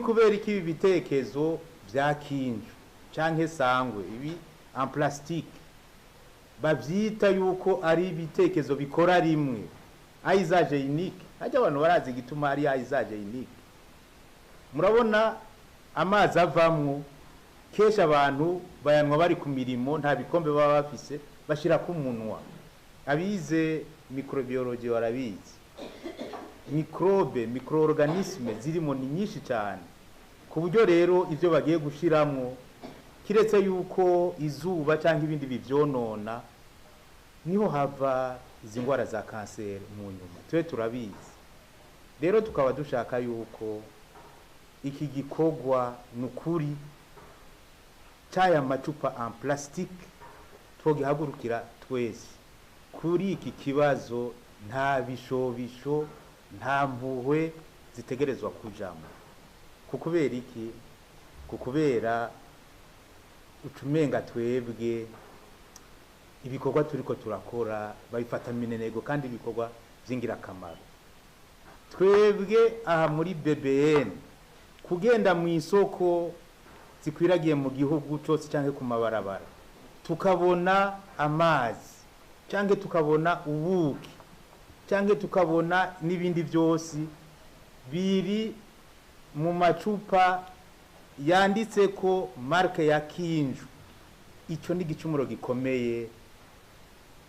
kubera iki ibi bitekezo bya kinju canke sangwe ibi en plastique bavyita yuko ari ibitekezo bikora rimwe aisage unique ajya abantu barazi gituma ari aisage unique murabona amazi avamwo kesha abantu bayanwa bari ku mirimo nta bikombe baba bafise bashira ku munwa abize microbiology warabizi microorganisme zirimo ni nyinshi cyane ku buryo rero ivyo bagiye gushiramwo kiretse yuko izuba cyangwa ibindi bivyonona niho hava izi ngwara za kanseri mu nyuma twe turabizi rero tukaba dushaka yuko iki gikogwa nukuri cyaya macupa en plastique twogihagurukira twese kuri iki kibazo nta bishobisho nta mpuhwe zitegerezwa kujamo kukubera iki kukubera ucumenga twebwe ibikorwa turiko turakora babifata minenego kandi ibikorwa zingira kamaro twebwe aha muri BBN kugenda mu isoko zikwiragiye mu gihugu cyose cyangwa ku mabarabara tukabona amazi cyangwa tukabona ubuki cyangwa tukabona n'ibindi byose biri mu macupa yanditse ko marke ya kinju icyo ni igicumuro gikomeye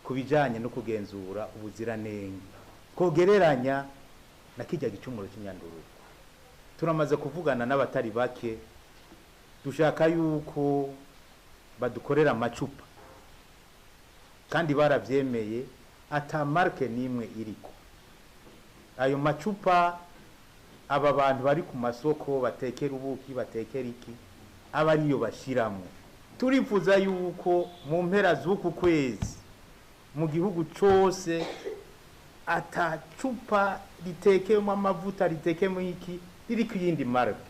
kubijanye no kugenzura ubuziranenge kogereranya na kijya gicumuro cy'inyanduru turamaze kuvugana n'abatari bake dushaka yuko badukorera amacupa kandi baravyemeye ata marke nimwe iriko ayo macupa aba bantu bari ku masoko batekera ubuki batekera iki aba ariyo bashiramo turifuza yuko mu mpera z'uku kwezi mu gihugu cyose ata cupa ritekemo amavuta ritekemo iki riri ku yindi marke